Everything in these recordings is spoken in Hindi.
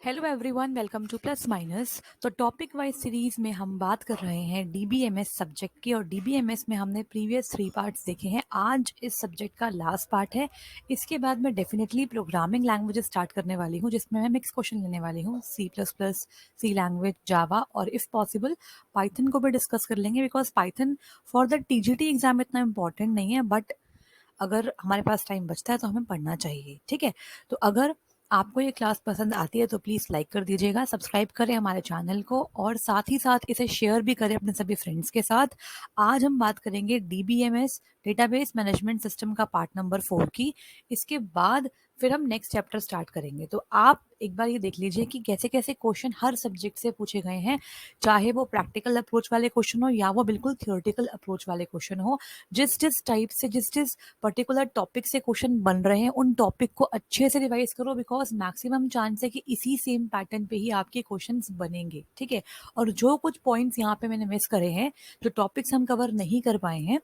Hello everyone, welcome two plus minus. तो टॉपिक वाइज सीरीज में हम बात कर रहे हैं डीबीएमएस सब्जेक्ट की, और डीबीएमएस में हमने प्रीवियस 3 पार्ट्स देखे हैं। आज इस सब्जेक्ट का लास्ट पार्ट है। इसके बाद मैं डेफिनेटली प्रोग्रामिंग लैंग्वेजेस स्टार्ट करने वाली हूँ, जिसमें मैं मिक्स क्वेश्चन लेने वाली हूँ, सी प्लस प्लस, सी लैंग्वेज, जावा, और इफ़ पॉसिबल पाइथन को भी डिस्कस कर लेंगे, because Python for the TGT exam इतना इंपॉर्टेंट नहीं है, बट अगर हमारे पास टाइम बचता है तो हमें पढ़ना चाहिए। ठीक है, तो अगर आपको ये क्लास पसंद आती है तो प्लीज़ लाइक कर दीजिएगा, सब्सक्राइब करें हमारे चैनल को, और साथ ही साथ इसे शेयर भी करें अपने सभी फ्रेंड्स के साथ। आज हम बात करेंगे डीबीएमएस डेटाबेस मैनेजमेंट सिस्टम का पार्ट नंबर 4 की। इसके बाद फिर हम नेक्स्ट चैप्टर स्टार्ट करेंगे। तो आप एक बार ये देख लीजिए कि कैसे कैसे क्वेश्चन हर सब्जेक्ट से पूछे गए हैं, चाहे वो प्रैक्टिकल अप्रोच वाले क्वेश्चन हो या वो बिल्कुल थियोरेटिकल अप्रोच वाले क्वेश्चन हो। जिस जिस टाइप से जिस पर्टिकुलर टॉपिक से क्वेश्चन बन रहे हैं उन टॉपिक को अच्छे से रिवाइज करो, बिकॉज मैक्सिमम चांस है कि इसी सेम पैटर्न पे ही आपके क्वेश्चंस बनेंगे। ठीक है, और जो कुछ पॉइंट्स यहाँ पे मैंने मिस करे हैं, जो टॉपिक्स हम कवर नहीं कर पाए हैं,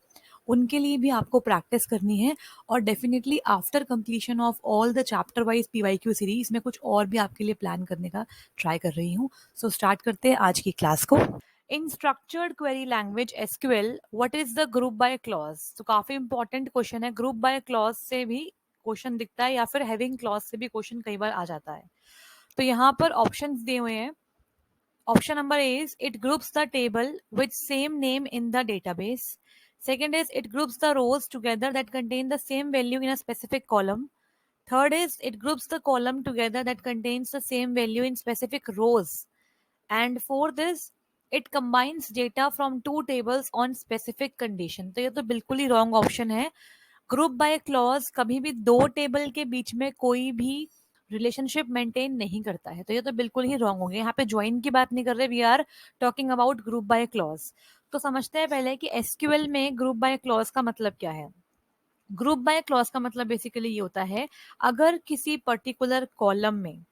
उनके लिए भी आपको प्रैक्टिस करनी है। और definitely after completion of all the chapter wise PYQ series में कुछ और भी आपके लिए प्लान करने का ट्राई कर रही हूँ। सो स्टार्ट करते हैं आज की क्लास को। In structured query language SQL what is the group by clause? तो काफी इंपॉर्टेंट क्वेश्चन है। ग्रुप बाय क्लॉज से भी क्वेश्चन दिखता है, या फिर हैविंग क्लॉज से भी क्वेश्चन कई बार आ जाता है। तो यहाँ पर ऑप्शंस दिए हुए हैं। Option number A is it groups the table with same name in the database. Second is it groups the rows together that contain the same value in a specific column. Third is it groups the column together that contains the same value in specific rows. And fourth is it combines data from two tables on specific condition. तो ये तो बिल्कुल ही रॉन्ग ऑप्शन है। ग्रुप बाय क्लॉज कभी भी दो टेबल के बीच में कोई भी रिलेशनशिप मेंटेन नहीं करता है, तो ये तो बिल्कुल ही रॉन्ग हो गया। यहाँ पे ज्वाइन की बात नहीं कर रहे, we are talking about group by clause. तो समझते हैं पहले कि एसक्यूएल में ग्रुप बाय क्लॉज का मतलब क्या है। ग्रुप बाय क्लॉज का मतलब बेसिकली ये होता है, अगर किसी पर्टिकुलर कॉलम में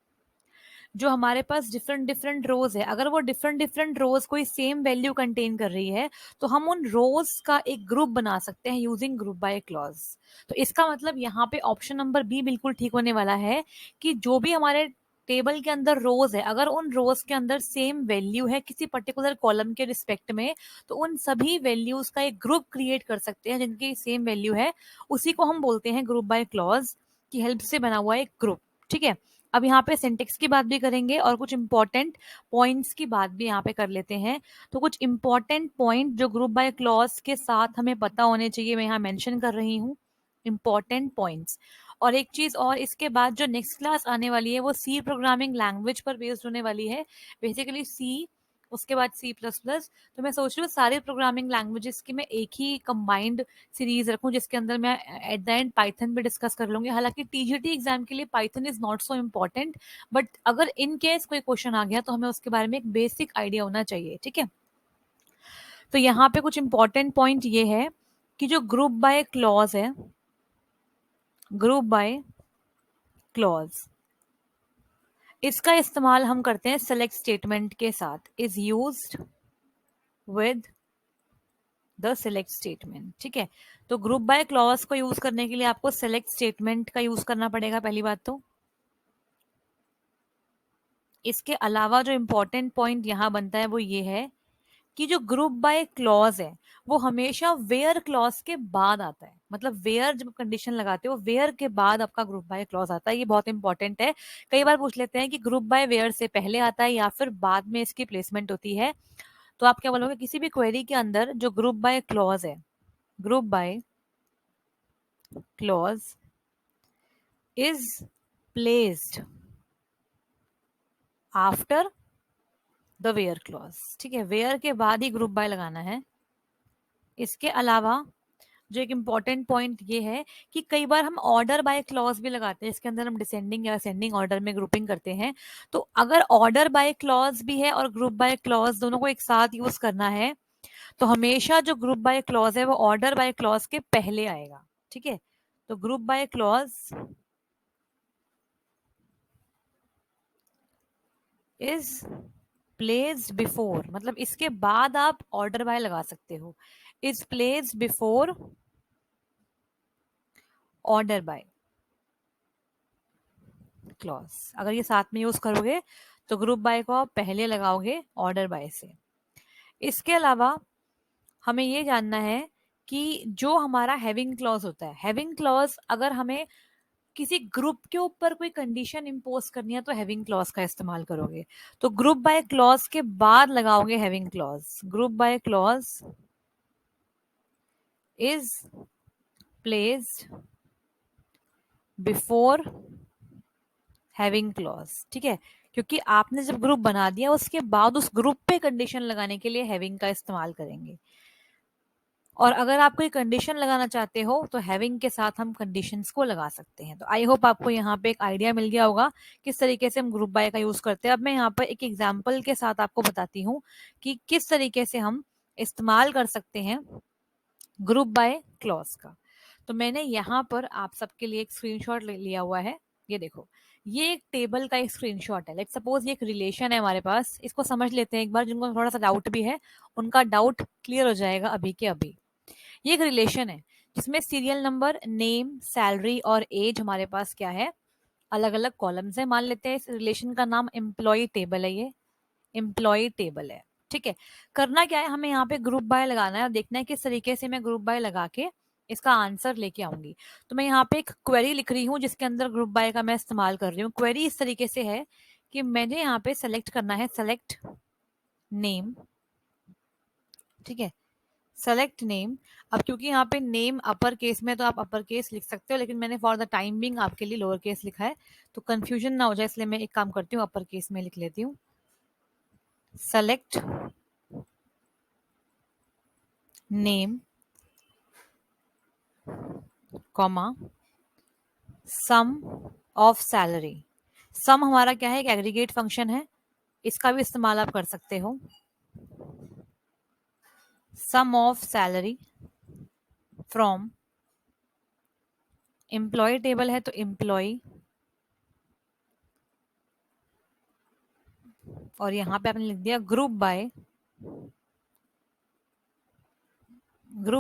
जो हमारे पास डिफरेंट डिफरेंट रोज है, अगर वो डिफरेंट डिफरेंट रोज कोई सेम वैल्यू कंटेन कर रही है, तो हम उन रोज का एक ग्रुप बना सकते हैं यूजिंग ग्रुप बाय क्लॉज। तो इसका मतलब यहाँ पे ऑप्शन नंबर बी बिल्कुल ठीक होने वाला है, कि जो भी हमारे टेबल के अंदर रोज है, अगर उन रोज के अंदर सेम वैल्यू है किसी पर्टिकुलर कॉलम के रिस्पेक्ट में, तो उन सभी वैल्यूज का एक ग्रुप क्रिएट कर सकते हैं जिनकी सेम वैल्यू है। उसी को हम बोलते हैं ग्रुप बाय क्लॉज की हेल्प से बना हुआ एक ग्रुप। ठीक है, अब यहाँ पे सिंटेक्स की बात भी करेंगे और कुछ इंपॉर्टेंट पॉइंट्स की बात भी यहाँ पे कर लेते हैं। तो कुछ इंपॉर्टेंट पॉइंट जो ग्रुप बाय क्लॉज के साथ हमें पता होने चाहिए, मैं यहाँ मेंशन कर रही हूँ इंपॉर्टेंट पॉइंट्स। और एक चीज और, इसके बाद जो नेक्स्ट क्लास आने वाली है वो सी प्रोग्रामिंग लैंग्वेज पर बेस्ड होने वाली है, बेसिकली सी, उसके बाद सी प्लस प्लस। तो मैं सोच रही हूँ सारे प्रोग्रामिंग लैंग्वेजेस की मैं एक ही कंबाइंड सीरीज रखूं, जिसके अंदर मैं एट द एंड पाइथन भी डिस्कस कर लूंगी। हालांकि टीजीटी एग्जाम के लिए Python is not so important, but अगर इन केस कोई क्वेश्चन आ गया तो हमें उसके बारे में एक बेसिक आइडिया होना चाहिए। ठीक है, तो यहाँ पे कुछ इंपॉर्टेंट पॉइंट ये है कि जो ग्रुप बाय क्लॉज है, ग्रुप बाय क्लॉज, इसका इस्तेमाल हम करते हैं सेलेक्ट स्टेटमेंट के साथ। Is used with the select statement. ठीक है, तो ग्रुप बाय क्लॉज को यूज करने के लिए आपको सेलेक्ट स्टेटमेंट का यूज करना पड़ेगा, पहली बात तो। इसके अलावा जो इंपॉर्टेंट पॉइंट यहाँ बनता है वो ये है कि जो ग्रुप बाय क्लॉज है वो हमेशा वेयर क्लॉज के बाद आता है। मतलब वेयर जब कंडीशन लगाते हो, वेयर के बाद आपका ग्रुप बाय क्लॉज आता है। ये बहुत इंपॉर्टेंट है। कई बार पूछ लेते हैं कि ग्रुप बाय वेयर से पहले आता है या फिर बाद में इसकी प्लेसमेंट होती है। तो आप क्या बोलोगे, किसी भी क्वेरी के अंदर जो ग्रुप बाय क्लॉज है, group by clause is placed after the where clause. ठीक है, वेयर के बाद ही ग्रुप बाय लगाना है। इसके अलावा जो एक इम्पॉर्टेंट पॉइंट ये है कि कई बार हम ऑर्डर बाय क्लॉज भी लगाते हैं, इसके अंदर हम डिसेंडिंग या असेंडिंग ऑर्डर में ग्रुपिंग करते हैं। तो अगर ऑर्डर बाय क्लॉज भी है और ग्रुप बाय क्लॉज दोनों को एक साथ यूज करना है, तो हमेशा जो ग्रुप बाय क्लॉज है वो ऑर्डर बाय क्लॉज के पहले आएगा। ठीक है, तो group by clause is placed before, मतलब इसके बाद आप ऑर्डर बाय लगा सकते हो। Is placed before order by. Clause. अगर ये साथ में यूज करोगे तो ग्रुप बाय को आप पहले लगाओगे ऑर्डर बाय से। इसके अलावा हमें ये जानना है कि जो हमारा हैविंग क्लॉज होता है, हैविंग क्लॉज अगर हमें किसी ग्रुप के ऊपर कोई कंडीशन इंपोज करनी है तो हैविंग क्लॉज का इस्तेमाल करोगे। तो ग्रुप बाय क्लॉज के बाद लगाओगे having clause. Group by clause is placed before having clause. ठीक है, क्योंकि आपने जब ग्रुप बना दिया उसके बाद उस ग्रुप पे कंडीशन लगाने के लिए हैविंग का इस्तेमाल करेंगे। और अगर आप कोई कंडीशन लगाना चाहते हो तो हैविंग के साथ हम कंडीशंस को लगा सकते हैं। तो आई होप आपको यहाँ पे एक आइडिया मिल गया होगा किस तरीके से हम ग्रुप बाय का यूज करते हैं। अब मैं यहाँ पर एक एग्जांपल के साथ आपको बताती हूँ कि किस तरीके से हम इस्तेमाल कर सकते हैं ग्रुप बाय क्लॉज का। तो मैंने यहाँ पर आप सबके लिए एक स्क्रीनशॉट लिया हुआ है। ये देखो, ये एक टेबल का एक स्क्रीनशॉट है। लेट्स सपोज ये एक रिलेशन है हमारे पास। इसको समझ लेते हैं एक बार, जिनको थोड़ा सा डाउट भी है उनका डाउट क्लियर हो जाएगा अभी के अभी। ये एक रिलेशन है जिसमें सीरियल नंबर, नेम, सैलरी और एज हमारे पास क्या है, अलग अलग कॉलम्स है। मान लेते हैं इस रिलेशन का नाम एम्प्लॉय टेबल है। ये एम्प्लॉय टेबल है। ठीक है, करना क्या है, हमें यहाँ पे ग्रुप बाय लगाना है और देखना है किस तरीके से मैं ग्रुप बाय लगा के इसका आंसर लेके आऊंगी। तो मैं यहाँ पे एक क्वेरी लिख रही हूँ जिसके अंदर ग्रुप बाय का मैं इस्तेमाल कर रही हूँ। क्वेरी इस तरीके से है कि मैंने यहाँ पे सेलेक्ट करना है, सेलेक्ट नेम। ठीक है, सेलेक्ट नेम। अब क्योंकि यहाँ पे नेम अपर केस में तो आप अपर केस लिख सकते हो, लेकिन मैंने फॉर द टाइम बिंग आपके लिए लोअर केस लिखा है तो कंफ्यूजन ना हो जाए, इसलिए मैं एक काम करती हूँ, अपर केस में लिख लेती हूँ। Select name comma sum of salary. Sum हमारा क्या है, एक एग्रीगेट फंक्शन है, इसका भी इस्तेमाल आप कर सकते हो। Sum of salary from employ table है तो एम्प्लॉय, और यहां पे आपने लिख दिया ग्रुप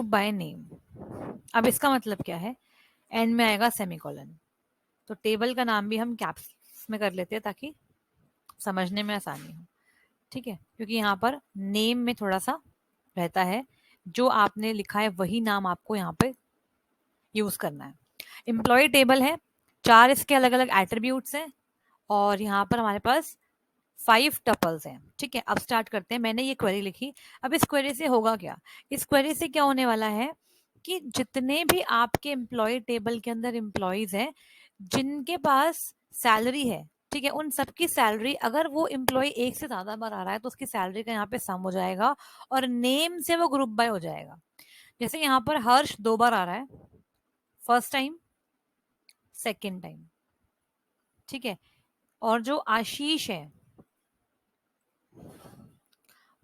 बाय नेम। अब इसका मतलब क्या है, एंड में आएगा सेमीकोलन। तो टेबल का नाम भी हम कैप्स में कर लेते हैं ताकि समझने में आसानी हो। ठीक है, क्योंकि यहाँ पर नेम में थोड़ा सा रहता है, जो आपने लिखा है वही नाम आपको यहाँ पे यूज करना है। एम्प्लॉय टेबल है, 4 इसके अलग अलग एट्रीब्यूट्स हैं और यहाँ पर हमारे पास 5 टपल्स हैं। ठीक है, अब स्टार्ट करते हैं। मैंने ये क्वेरी लिखी। अब इस क्वेरी से होगा क्या, इस क्वेरी से क्या होने वाला है कि जितने भी आपके एम्प्लॉय टेबल के अंदर एम्प्लॉयज हैं जिनके पास सैलरी है, ठीक है, उन सबकी सैलरी, अगर वो एम्प्लॉय एक से ज्यादा बार आ रहा है तो उसकी सैलरी का यहाँ पे सम हो जाएगा और नेम से वो ग्रुप बाय हो जाएगा। जैसे यहाँ पर हर्ष 2 बार आ रहा है, फर्स्ट टाइम, सेकेंड टाइम। ठीक है, और जो आशीष है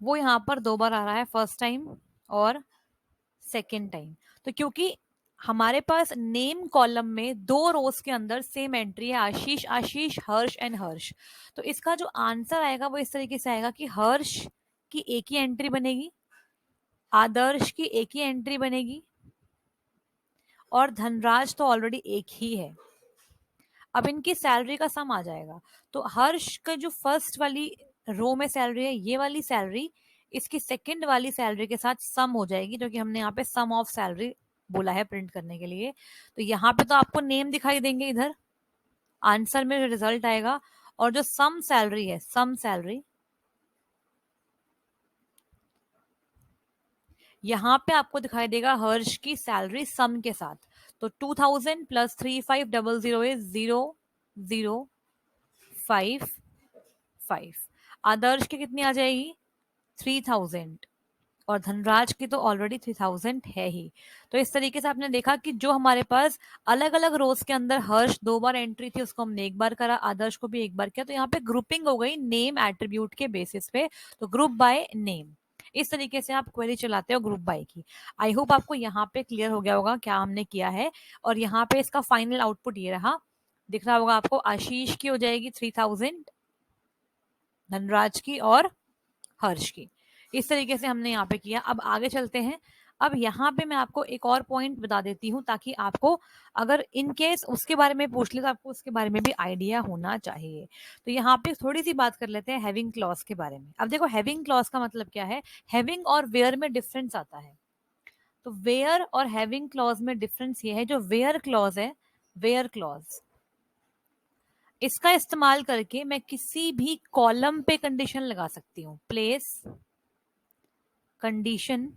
वो यहाँ पर 2 बार आ रहा है, फर्स्ट टाइम और सेकेंड टाइम। तो क्योंकि हमारे पास नेम कॉलम में 2 रोज के अंदर सेम एंट्री है, आशीष आशीष, हर्ष एंड हर्ष, तो इसका जो आंसर आएगा वो इस तरीके से आएगा कि हर्ष की एक ही एंट्री बनेगी, आदर्श की एक ही एंट्री बनेगी और धनराज तो ऑलरेडी एक ही है। अब इनकी सैलरी का सम आ जाएगा। तो हर्ष का जो फर्स्ट वाली रो में सैलरी है, ये वाली सैलरी इसकी सेकंड वाली सैलरी के साथ सम हो जाएगी, जो कि हमने यहाँ पे सम ऑफ सैलरी बोला है प्रिंट करने के लिए। तो यहाँ पे तो आपको नेम दिखाई देंगे इधर आंसर में जो रिजल्ट आएगा, और जो सम सैलरी है, सम सैलरी यहाँ पे आपको दिखाई देगा हर्ष की सैलरी सम के साथ। तो 2000 प्लस 3500 इज 0055। आदर्श की कितनी आ जाएगी, 3000, और धनराज की तो ऑलरेडी 3000 है ही। तो इस तरीके से आपने देखा कि जो हमारे पास अलग अलग रोज के अंदर हर्ष 2 बार एंट्री थी उसको हमने 1 बार करा, आदर्श को भी 1 बार किया, तो यहाँ पे ग्रुपिंग हो गई नेम एट्रीब्यूट के बेसिस पे। तो ग्रुप बाय नेम, इस तरीके से आप क्वेरी चलाते हो ग्रुप बाय की। आई होप आपको यहाँ पे क्लियर हो गया होगा क्या हमने किया है। और यहाँ पे इसका फाइनल आउटपुट ये रहा, दिख रहा होगा आपको, आशीष की हो जाएगी 3000, धनराज की और हर्ष की। इस तरीके से हमने यहाँ पे किया। अब आगे चलते हैं, अब यहाँ पे मैं आपको एक और पॉइंट बता देती हूँ ताकि आपको अगर इन केस उसके बारे में पूछ ले तो आपको उसके बारे में भी आइडिया होना चाहिए। तो यहाँ पे थोड़ी सी बात कर लेते हैं हैविंग क्लॉज के बारे में। अब देखो हैविंग क्लॉज का मतलब क्या है, हैविंग और वेयर में डिफरेंस आता है। तो वेयर और हैविंग क्लॉज में डिफरेंस ये है, जो वेयर क्लॉज है, वेयर क्लॉज, इसका इस्तेमाल करके मैं किसी भी कॉलम पे कंडीशन लगा सकती हूँ। प्लेस कंडीशन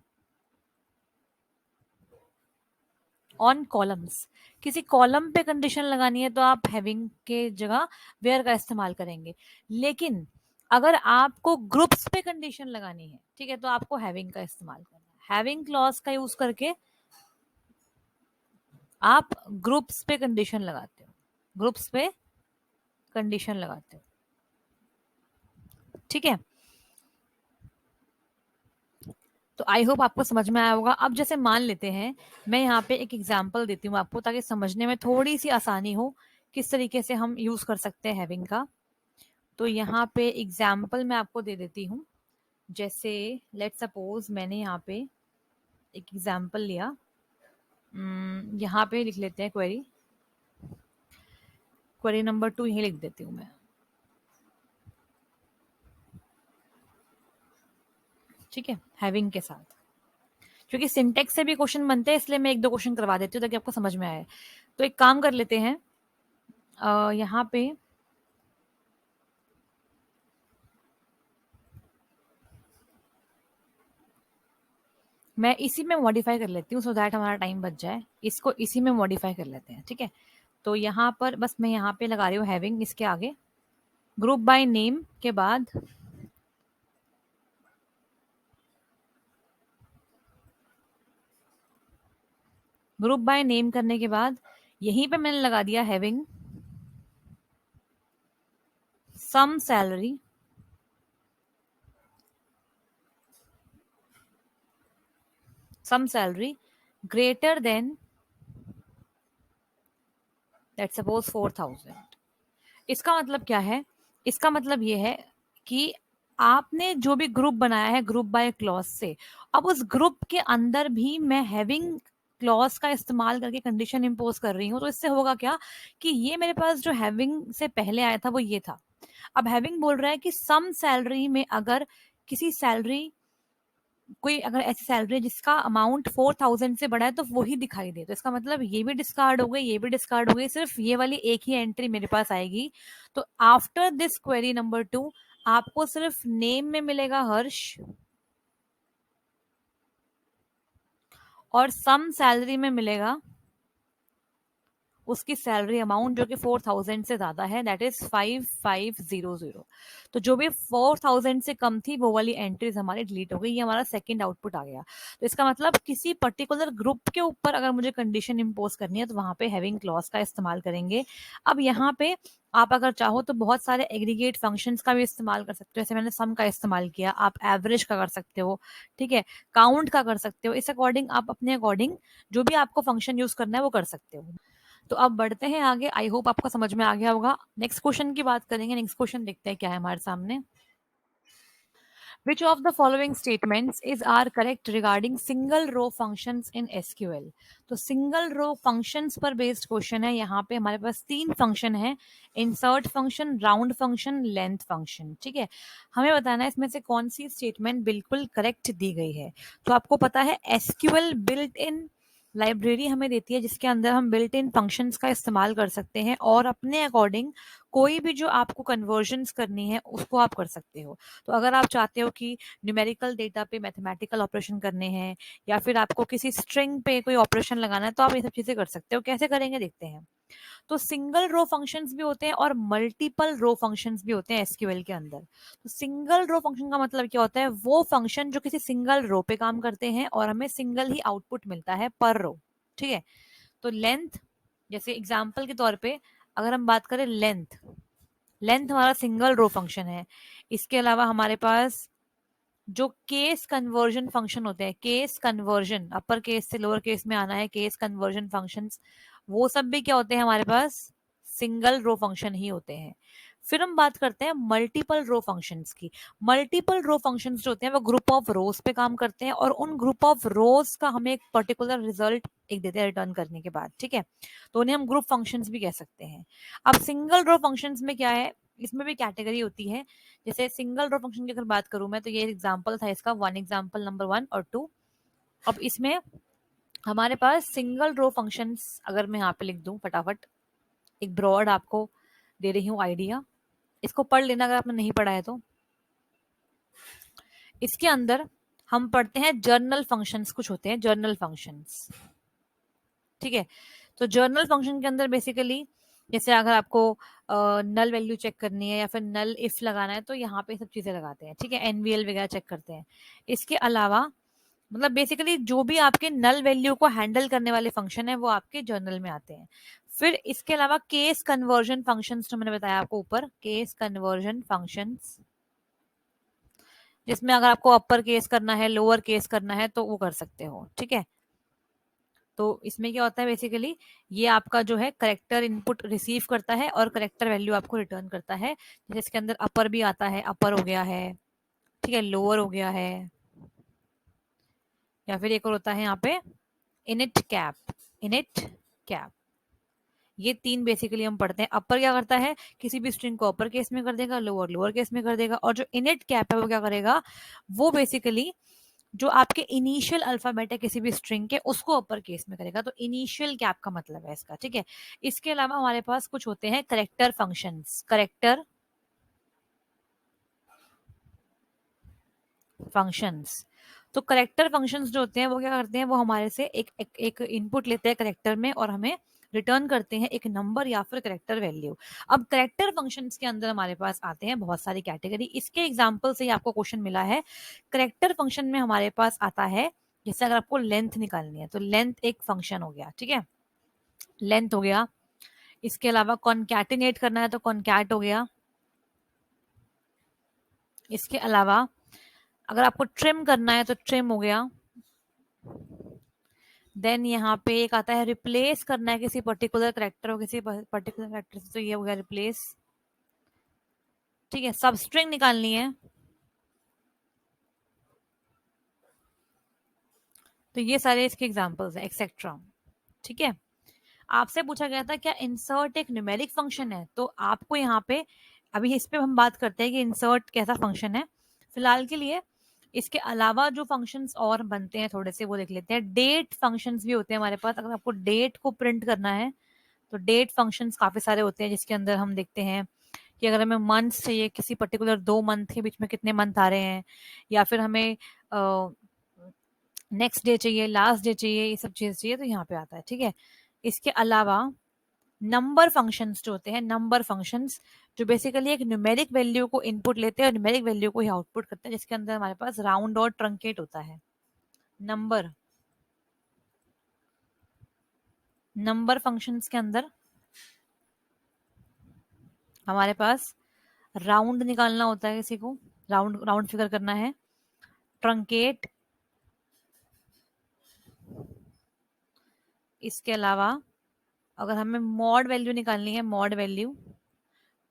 ऑन कॉलम्स, किसी कॉलम पे कंडीशन लगानी है तो आप हैविंग के जगह वेयर का इस्तेमाल करेंगे। लेकिन अगर आपको ग्रुप्स पे कंडीशन लगानी है, ठीक है, तो आपको हैविंग का इस्तेमाल करना है। हैविंग क्लॉज का यूज करके आप ग्रुप्स पे कंडीशन लगाते हो, ग्रुप्स पे कंडीशन लगाते हो, ठीक है। तो आई होप आपको समझ में आया होगा। अब जैसे मान लेते हैं, मैं यहाँ पे एक एग्जांपल देती हूँ आपको ताकि समझने में थोड़ी सी आसानी हो किस तरीके से हम यूज कर सकते हैं हैविंग का। तो यहाँ पे एग्जाम्पल मैं आपको दे देती हूँ। जैसे लेट सपोज मैंने यहाँ पे एक एग्जाम्पल लिया, यहाँ पे लिख लेते हैं क्वेरी, क्वेरी नंबर 2 यही लिख देती हूँ मैं, ठीक है, हैविंग के साथ। क्योंकि सिंटेक्स से भी क्वेश्चन बनते हैं इसलिए मैं एक दो क्वेश्चन करवा देती हूँ ताकि आपको समझ में आए। तो एक काम कर लेते हैं, यहाँ पे मैं इसी में मॉडिफाई कर लेती हूँ सो दैट हमारा टाइम बच जाए। इसको इसी में मॉडिफाई कर लेते हैं, ठीक है। तो यहाँ पर बस मैं यहाँ पे लगा रही हूँ हैविंग, इसके आगे ग्रुप बाय नेम के बाद ग्रुप बाय नेम करने के बाद यहीं पे मैंने लगा दिया having some salary greater than let's suppose 4000। इसका मतलब क्या है, इसका मतलब ये है कि आपने जो भी ग्रुप बनाया है ग्रुप बाय क्लॉज से, अब उस ग्रुप के अंदर भी मैं हैविंग क्लॉज का इस्तेमाल करके कंडीशन इंपोज कर रही हूँ। तो इससे होगा क्या कि ये मेरे पास जो हैविंग से पहले आया था वो ये था। अब हैविंग बोल रहा है कि सम सैलरी में अगर किसी सैलरी, कोई अगर ऐसी सैलरी है जिसका अमाउंट 4000 से बड़ा है तो वो ही दिखाई दे। तो इसका मतलब ये भी डिस्कार्ड हो गई, ये भी डिस्कार्ड हो गई, सिर्फ ये वाली एक ही एंट्री मेरे पास आएगी। तो आफ्टर दिस क्वेरी नंबर 2 आपको सिर्फ नेम में मिलेगा हर्ष और सम सैलरी में मिलेगा उसकी सैलरी अमाउंट जो कि 4000 से ज्यादा है, दैट इज 5500। तो जो भी 4000 से कम थी वो वाली एंट्रीज हमारी डिलीट हो गई। ये हमारा सेकंड आउटपुट आ गया। तो इसका मतलब किसी पर्टिकुलर ग्रुप के ऊपर अगर मुझे कंडीशन इंपोज करनी है तो वहां पे हैविंग क्लॉज का इस्तेमाल करेंगे। अब यहाँ पे आप अगर चाहो तो बहुत सारे एग्रीगेट फंक्शंस का भी इस्तेमाल कर सकते हो। जैसे मैंने सम का इस्तेमाल किया, आप एवरेज का कर सकते हो, ठीक है, काउंट का कर सकते हो। इस अकॉर्डिंग आप अपने अकॉर्डिंग जो भी आपको फंक्शन यूज करना है वो कर सकते हो। तो अब बढ़ते हैं आगे। आई होप आपको समझ में आ गया होगा। नेक्स्ट क्वेश्चन की बात करेंगे। नेक्स्ट क्वेश्चन देखते हैं क्या है हमारे सामने। Which of the following statements is are correct regarding single row functions in SQL? तो सिंगल रो फंक्शंस पर बेस्ड क्वेश्चन है। यहाँ पे हमारे पास 3 फंक्शन है, insert function, round function, length function, ठीक है। हमें बताना है इसमें से कौन सी स्टेटमेंट बिल्कुल करेक्ट दी गई है। तो आपको पता है SQL बिल्ट इन लाइब्रेरी हमें देती है जिसके अंदर हम बिल्ट इन फंक्शंस का इस्तेमाल कर सकते हैं और अपने अकॉर्डिंग कोई भी जो आपको कन्वर्जन्स करनी है उसको आप कर सकते हो। तो अगर आप चाहते हो कि न्यूमेरिकल डेटा पे मैथमेटिकल ऑपरेशन करने हैं या फिर आपको किसी स्ट्रिंग पे कोई ऑपरेशन लगाना है तो आप ये सब चीजें कर सकते हो। कैसे करेंगे देखते हैं। तो सिंगल रो फंक्शंस भी होते हैं और मल्टीपल रो फंक्शंस भी होते हैं एसक्यूएल के अंदर। तो सिंगल रो फंक्शन का मतलब क्या होता है, वो फंक्शन जो किसी सिंगल रो पे काम करते हैं और हमें सिंगल ही आउटपुट मिलता है पर रो, ठीक है। तो लेंथ, जैसे एग्जाम्पल के तौर पे अगर हम बात करें लेंथ, लेंथ हमारा सिंगल रो फंक्शन है। इसके अलावा हमारे पास जो केस कन्वर्जन फंक्शन होते हैं, केस कन्वर्जन, अपर केस से लोअर केस में आना है, केस कन्वर्जन फंक्शंस, वो सब भी क्या होते हैं हमारे पास, सिंगल रो फंक्शन ही होते हैं। फिर हम बात करते हैं मल्टीपल रो फंक्शंस की। मल्टीपल रो फंक्शंस जो होते हैं वो ग्रुप ऑफ रोज पे काम करते हैं और उन ग्रुप ऑफ रोज का हमें एक पर्टिकुलर रिजल्ट एक देते हैं रिटर्न करने के बाद, ठीक है। तो उन्हें हम ग्रुप फंक्शंस भी कह सकते हैं। अब सिंगल रो फंक्शंस में क्या है, इसमें भी कैटेगरी होती है। जैसे सिंगल रो फंक्शन की अगर बात करूं मैं, तो ये एग्जांपल था इसका, वन एग्जांपल नंबर 1 और 2। अब इसमें हमारे पास सिंगल रो फंक्शंस अगर मैं यहाँ पे लिख दूं फटाफट, एक ब्रॉड आपको दे रही हूँ आइडिया, इसको पढ़ लेना अगर आपने नहीं पढ़ा है तो। इसके अंदर हम पढ़ते हैं जर्नल फंक्शंस, कुछ होते हैं जर्नल फंक्शंस, ठीक है। तो जर्नल फंक्शन के अंदर बेसिकली जैसे अगर आपको नल वैल्यू चेक करनी है या फिर नल इफ लगाना है तो यहाँ पे सब चीजें लगाते हैं, ठीक है, एनवीएल वगैरह चेक करते हैं। इसके अलावा मतलब बेसिकली जो भी आपके नल वैल्यू को हैंडल करने वाले फंक्शन है वो आपके जर्नल में आते हैं। फिर इसके अलावा केस कन्वर्जन फंक्शंस जो मैंने बताया आपको ऊपर, केस कन्वर्जन फंक्शंस, जिसमें अगर आपको अपर केस करना है लोअर केस करना है तो वो कर सकते हो, ठीक है। तो इसमें क्या होता है बेसिकली, ये आपका जो है करेक्टर इनपुट रिसीव करता है और करेक्टर वैल्यू आपको रिटर्न करता है। जैसे इसके अंदर अपर भी आता है, अपर हो गया है, ठीक है, लोअर हो गया है, या फिर एक और होता है यहाँ पे इनिट कैप, इनिट कैप। ये तीन बेसिकली हम पढ़ते हैं। अपर क्या करता है, किसी भी स्ट्रिंग को अपर केस में कर देगा, लोअर लोअर केस में कर देगा, और जो इनिट कैप है वो क्या करेगा, वो बेसिकली जो आपके इनिशियल अल्फाबेट है किसी भी स्ट्रिंग के उसको अपर केस में करेगा। तो इनिशियल कैप का मतलब है इसका, ठीक है। इसके अलावा हमारे पास कुछ होते हैं करेक्टर फंक्शंस, करेक्टर फंक्शंस। तो करेक्टर फंक्शंस जो होते हैं वो क्या करते हैं, वो हमारे से एक इनपुट लेते हैं करेक्टर में और हमें रिटर्न करते हैं एक नंबर या फिर करेक्टर वैल्यू। अब करेक्टर फंक्शंस के अंदर हमारे पास आते हैं बहुत सारी कैटेगरी। इसके एग्जांपल से ही आपको क्वेश्चन मिला है। करेक्टर फंक्शन में हमारे पास आता है, जैसे अगर आपको लेंथ निकालनी है तो लेंथ एक फंक्शन हो गया, ठीक है, लेंथ हो गया। इसके अलावा कॉन्कैटिनेट करना है तो कॉन्कैट हो गया। इसके अलावा अगर आपको ट्रिम करना है तो ट्रिम हो गया। देन यहाँ पे एक आता है रिप्लेस करना है किसी पर्टिकुलर करेक्टर और किसी पर्टिकुलर करेक्टर से, तो ये हो गया रिप्लेस, ठीक है। सब स्ट्रिंग निकालनी है तो ये सारे इसके एग्जांपल्स हैं, एक्सेट्रा, ठीक है। आपसे पूछा गया था क्या इंसर्ट एक न्यूमेरिक फंक्शन है, तो आपको यहाँ पे अभी इस पे हम बात करते हैं कि इंसर्ट कैसा फंक्शन है। फिलहाल के लिए इसके अलावा जो फंक्शंस और बनते हैं थोड़े से वो देख लेते हैं। डेट फंक्शंस भी होते हैं हमारे पास। अगर आपको डेट को प्रिंट करना है तो डेट फंक्शंस काफी सारे होते हैं, जिसके अंदर हम देखते हैं कि अगर हमें मंथ्स चाहिए, किसी पर्टिकुलर 2 मंथ के बीच में कितने मंथ आ रहे हैं, या फिर हमें नेक्स्ट डे चाहिए, लास्ट डे चाहिए, ये सब चीज चाहिए तो यहाँ पे आता है, ठीक है। इसके अलावा नंबर फंक्शंस जो होते हैं, नंबर फंक्शंस जो बेसिकली एक न्यूमेरिक वैल्यू को इनपुट लेते हैं और न्यूमेरिक वैल्यू को ही आउटपुट करते हैं, जिसके अंदर हमारे पास राउंड और ट्रंकेट होता है। नंबर नंबर फंक्शंस के अंदर हमारे पास राउंड निकालना होता है, किसी को राउंड राउंड फिगर करना है, ट्रंकेट। इसके अलावा अगर हमें मॉड वैल्यू निकालनी है, मॉड वैल्यू,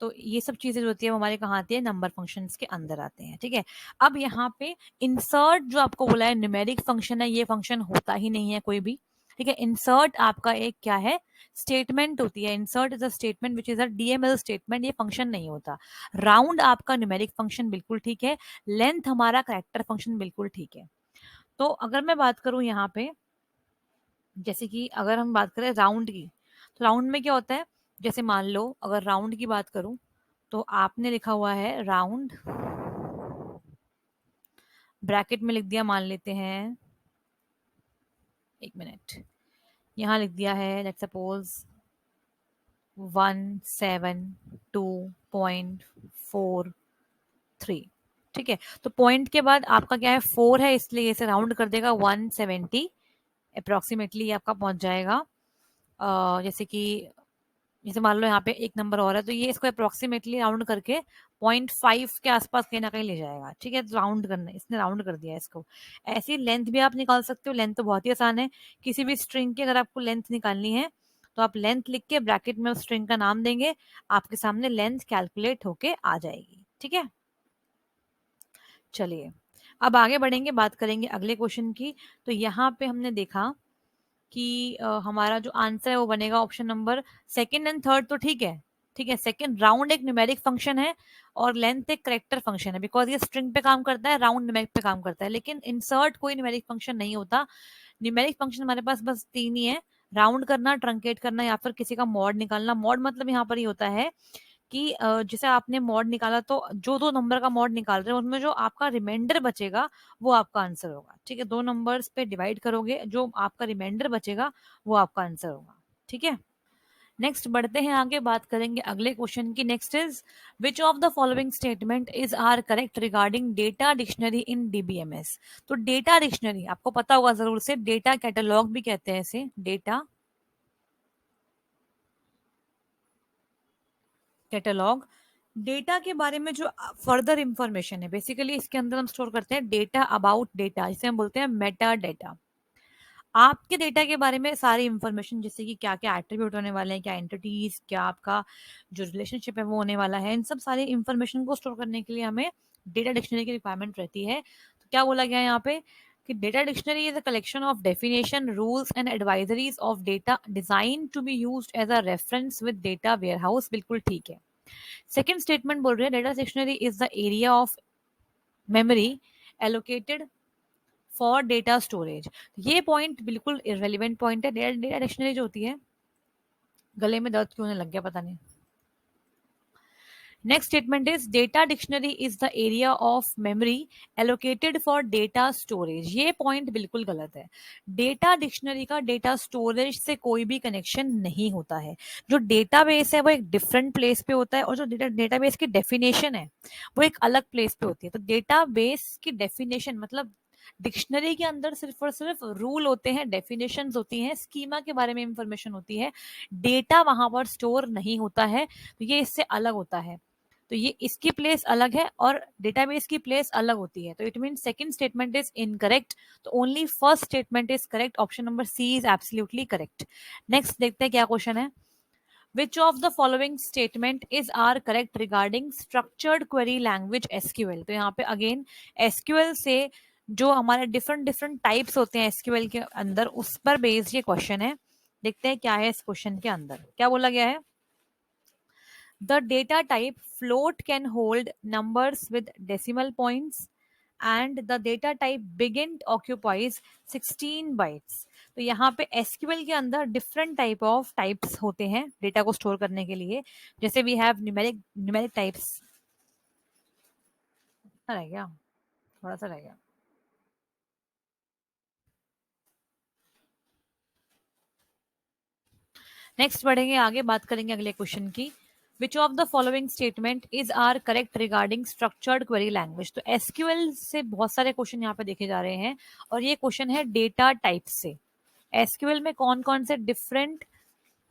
तो ये सब चीजें जो होती है वो हमारे कहाँ आती है, नंबर फंक्शंस के अंदर आते हैं, ठीक है। अब यहाँ पे इंसर्ट जो आपको बोला है न्यूमेरिक फंक्शन है, ये फंक्शन होता ही नहीं है कोई भी, ठीक है। इंसर्ट आपका एक क्या है, स्टेटमेंट होती है। Insert is a statement which is a DML statement, ये फंक्शन नहीं होता। राउंड आपका न्यूमेरिक फंक्शन बिल्कुल ठीक है, लेंथ हमारा कैरेक्टर फंक्शन बिल्कुल ठीक है। तो अगर मैं बात करूं यहाँ पे, जैसे कि अगर हम बात करें राउंड की, तो राउंड में क्या होता है, जैसे मान लो अगर राउंड की बात करूं तो आपने लिखा हुआ है राउंड, ब्रैकेट में लिख दिया, मान लेते हैं, एक मिनट, यहाँ लिख दिया है लेट्स सपोज 172.43, ठीक है। तो पॉइंट के बाद आपका क्या है, 4 है, इसलिए इसे राउंड कर देगा 170 अप्रोक्सीमेटली आपका पहुंच जाएगा। जैसे कि जैसे मान लो यहाँ पे एक नंबर और है तो ये इसको अप्रोक्सीमेटली राउंड करके 0.5 के आसपास कहीं ना कहीं ले जाएगा, ठीक है। तो राउंड करना, इसने राउंड कर दिया इसको। ऐसी लेंथ भी आप निकाल सकते हो, लेंथ तो बहुत ही आसान है। किसी भी स्ट्रिंग की अगर आपको लेंथ निकालनी है तो आप लेंथ लिख के ब्रैकेट में उस स्ट्रिंग का नाम देंगे, आपके सामने लेंथ कैलकुलेट होके आ जाएगी। ठीक है, चलिए अब आगे बढ़ेंगे, बात करेंगे अगले क्वेश्चन की। तो यहाँ पे हमने देखा कि हमारा जो आंसर है वो बनेगा option number second and third. तो ठीक है, ठीक है, सेकंड राउंड एक न्यूमेरिक फंक्शन है और लेंथ एक करेक्टर फंक्शन है, बिकॉज ये स्ट्रिंग पे काम करता है, राउंड न्यूमेरिक पे काम करता है। लेकिन इंसर्ट कोई न्यूमेरिक फंक्शन नहीं होता। न्यूमेरिक फंक्शन हमारे पास बस तीन ही है, राउंड करना, ट्रंकेट करना, या फिर किसी का मॉड निकालना। मॉड मतलब यहाँ पर ही होता है कि जैसे आपने मॉड निकाला तो जो दो नंबर का मॉड निकाल रहे हैं उनमें जो आपका रिमाइंडर बचेगा वो आपका आंसर होगा। ठीक है, दो नंबर्स पे डिवाइड करोगे, जो आपका रिमाइंडर बचेगा वो आपका आंसर होगा। ठीक है, नेक्स्ट बढ़ते हैं आगे, बात करेंगे अगले क्वेश्चन की। Next is which of the following statement is are correct regarding data dictionary in DBMS. तो डेटा डिक्शनरी आपको पता होगा जरूर से, डेटा कैटलॉग भी कहते हैं इसे, डेटा कैटलॉग। डेटा के बारे में जो फर्दर इंफॉर्मेशन है, बेसिकली इसके अंदर हम स्टोर करते हैं डेटा अबाउट डेटा, जिसे हम बोलते हैं मेटा डेटा। आपके डेटा के बारे में सारी इंफॉर्मेशन, जैसे कि क्या क्या एट्रीब्यूट होने वाले हैं, क्या एंटिटीज, क्या आपका जो रिलेशनशिप है वो होने वाला है, इन सब सारी इंफॉर्मेशन को स्टोर करने के लिए हमें डेटा डिक्शनरी की रिक्वायरमेंट रहती है। तो क्या बोला गया है यहाँ पे कि data dictionary is a collection of definition, rules and advisories of data design to be used as a reference with data warehouse. बिल्कुल ठीक है। सेकेंड स्टेटमेंट बोल रहे हैं data dictionary is the area of memory allocated for data storage. ये पॉइंट बिल्कुल इररेलेवेंट पॉइंट है। डेटा डिक्शनरी जो होती है, गले में दर्द क्यों होने लग गया पता नहीं। Next statement is data dictionary is the area of memory allocated for data storage. ये पॉइंट बिल्कुल गलत है। डेटा डिक्शनरी का डेटा स्टोरेज से कोई भी कनेक्शन नहीं होता है। जो डेटाबेस है वो एक डिफरेंट प्लेस पे होता है, और जो डेटाबेस की डेफिनेशन है वो एक अलग प्लेस पे होती है। तो डेटाबेस की डेफिनेशन मतलब डिक्शनरी के अंदर सिर्फ और सिर्फ रूल होते हैं, डेफिनेशंस होती हैं, स्कीमा के बारे में इंफॉर्मेशन होती है, डेटा वहां पर स्टोर नहीं होता है। तो ये इससे अलग होता है। तो ये इसकी प्लेस अलग है और डेटाबेस की प्लेस अलग होती है। तो it mean second statement is incorrect. तो only first statement is correct, option number C is absolutely correct. Next देखते हैं क्या क्वेश्चन है। Which of the following statement is are correct regarding structured query language SQL। तो यहाँ पे अगेन SQL से जो हमारे डिफरेंट डिफरेंट टाइप्स होते हैं SQL के अंदर, उस पर बेस्ड ये क्वेश्चन है। देखते हैं क्या है इस क्वेश्चन के अंदर, क्या बोला गया है। The data type float can hold numbers with decimal points and the data type begin occupies 16 bytes। तो यहाँ पे SQL के अंदर डिफरेंट टाइप ऑफ टाइप्स होते हैं डेटा को स्टोर करने के लिए। जैसे वी हैव न्यूमेरिक टाइप्स। रह गया, थोड़ा सा रह गया। नेक्स्ट बढ़ेंगे आगे, बात करेंगे अगले क्वेश्चन की। Which of the following statement is are correct regarding structured query language. तो एसक्यूएल से बहुत सारे क्वेश्चन यहाँ पे देखे जा रहे हैं और ये क्वेश्चन है डेटा टाइप से। एसक्यूएल में कौन कौन से डिफरेंट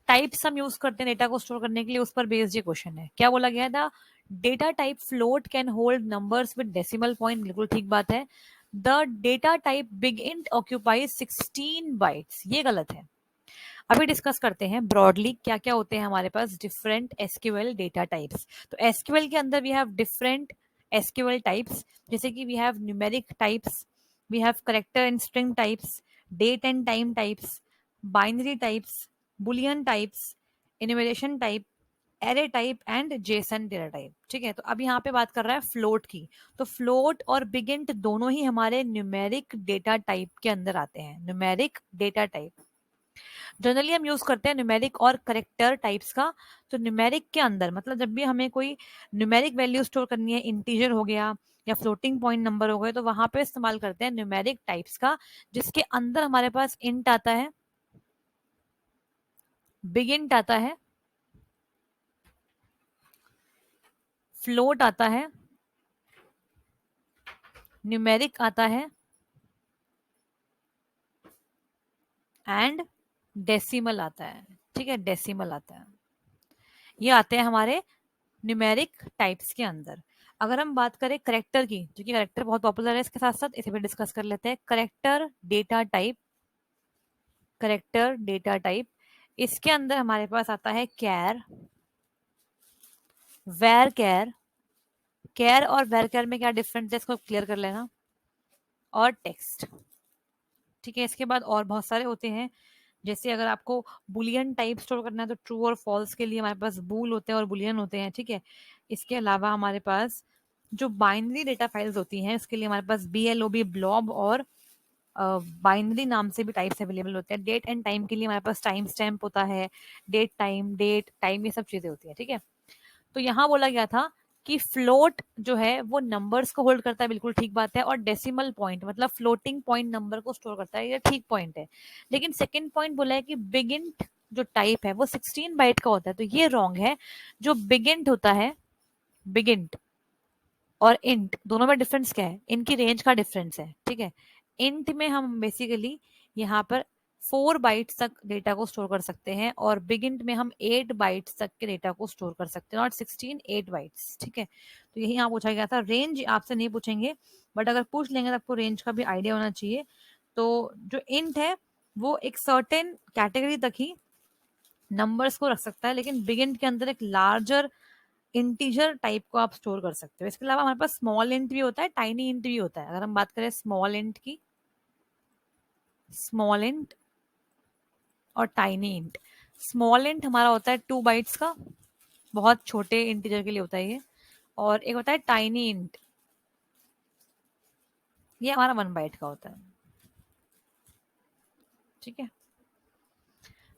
टाइप्स हम यूज करते हैं डेटा को स्टोर करने के लिए, उस पर बेस्ड ये क्वेश्चन है। क्या बोला गया था, data type float can hold numbers with decimal point. बिल्कुल ठीक बात है। The data type big int occupies 16 bytes, ये गलत है। अभी डिस्कस करते हैं ब्रॉडली क्या क्या होते हैं हमारे पास डिफरेंट एसक्यूएल डेटा टाइप्स। तो एसक्यूएल के अंदर we have different SQL types, जैसे कि we have numeric types, we have character and string types, date and time types, binary types, boolean types, enumeration type, array type and JSON data type. ठीक है, तो अब यहाँ पे बात कर रहा है फ्लोट की। तो फ्लोट और बिगिंट दोनों ही हमारे न्यूमेरिक डेटा टाइप के अंदर आते हैं। न्यूमेरिक डेटा टाइप जनरली हम यूज करते हैं न्यूमेरिक और करेक्टर टाइप्स का। तो न्यूमेरिक के अंदर मतलब जब भी हमें कोई न्यूमेरिक वैल्यू स्टोर करनी है, इंटीजर हो गया या फ्लोटिंग पॉइंट नंबर हो गए, तो वहां पे इस्तेमाल करते हैं न्यूमेरिक टाइप्स का, जिसके अंदर हमारे पास इंट आता है, बिग इंट आता है, फ्लोट आता है, न्यूमेरिक आता है एंड डेसिमल आता है। ठीक है, डेसिमल आता है। ये आते हैं हमारे न्यूमेरिक टाइप्स के अंदर। अगर हम बात करें करेक्टर की, जो कि करेक्टर बहुत पॉपुलर है, इसके साथ साथ इसे भी डिस्कस कर लेते हैं। Character data type, character data type इसके अंदर हमारे पास आता है कैर, वेर कैर। कैर और वेर कैर में क्या डिफरेंस है इसको क्लियर कर लेना। और टेक्स्ट, ठीक है। इसके बाद और बहुत सारे होते हैं, जैसे अगर आपको बुलियन टाइप स्टोर करना है तो ट्रू और फॉल्स के लिए हमारे पास बूल होते हैं और बुलियन होते हैं, ठीक है। इसके अलावा हमारे पास जो बाइनरी डेटा फाइल्स होती हैं उसके लिए हमारे पास BLOB, ब्लॉब और बाइनरी नाम से भी टाइप्स अवेलेबल होते हैं। डेट एंड टाइम के लिए हमारे पास टाइम स्टैम्प होता है, डेट टाइम ये सब चीजें होती है, ठीक है। तो यहाँ बोला गया था कि फ्लोट जो है वो नंबर्स को होल्ड करता है, बिल्कुल ठीक बात है। और डेसिमल पॉइंट मतलब फ्लोटिंग पॉइंट नंबर को स्टोर करता है, ये ठीक पॉइंट है। लेकिन सेकंड पॉइंट बोला है कि बिगिंट जो टाइप है वो 16 बाइट का होता है, तो ये रॉन्ग है। जो बिगिंट होता है, बिगिंट और इंट दोनों में डिफरेंस क्या है, इनकी रेंज का डिफरेंस है, ठीक है। इंट में हम बेसिकली यहाँ पर 4 बाइट्स तक डेटा को स्टोर कर सकते हैं और बिगिंट में हम 8 बाइट्स तक के डेटा को स्टोर कर सकते हैं, नॉट 16, 8 बाइट्स, ठीक है। तो यही यहाँ पूछा गया था। रेंज आपसे नहीं पूछेंगे, बट अगर पूछ लेंगे तो आपको रेंज का भी आइडिया होना चाहिए। तो जो इंट है वो एक सर्टेन कैटेगरी तक ही नंबर्स को रख सकता है, लेकिन बिगिंट के अंदर एक लार्जर इंटीजर टाइप को आप स्टोर कर सकते हो। इसके अलावा हमारे पास स्मॉल इंट भी होता है, टाइनी इंट भी होता है। अगर हम बात करें स्मॉल इंट की, स्मॉल इंट और टाइनी इंट। स्मॉल इंट हमारा होता है 2 बाइट्स का, बहुत छोटे इंटीजर के लिए होता है ये। और एक होता है टाइनी इंट, ये हमारा 1 बाइट का होता है, ठीक है।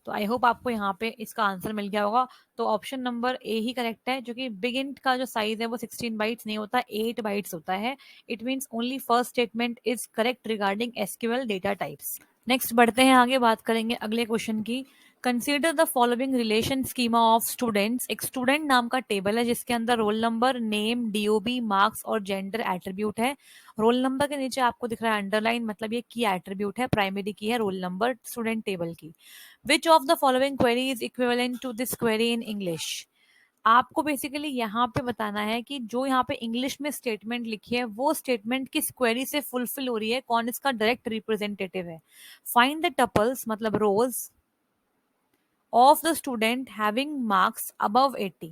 तो आई होप आपको यहाँ पे इसका आंसर मिल गया होगा। तो option number A he correct है, जो कि बिग इंट का जो साइज है वो 16 बाइट्स नहीं होता, 8 बाइट्स होता है। It means only first statement is correct regarding SQL data types. Next बढ़ते हैं आगे, बात करेंगे अगले क्वेश्चन की। Consider the following relation schema of students. एक स्टूडेंट नाम का टेबल है जिसके अंदर roll number, name, DOB, marks और जेंडर एट्रीब्यूट है। रोल नंबर के नीचे आपको दिख रहा है अंडरलाइन, मतलब ये की एट्रीब्यूट है, प्राइमरी की है रोल नंबर स्टूडेंट टेबल की। Which of the following query is equivalent to this query in English. आपको बेसिकली यहाँ पे बताना है कि जो यहाँ पे इंग्लिश में स्टेटमेंट लिखी है वो स्टेटमेंट किस क्वेरी से फुलफिल हो रही है, कौन इसका डायरेक्ट रिप्रेजेंटेटिव है। फाइंड द टपल्स मतलब रोज of the student having marks above 80।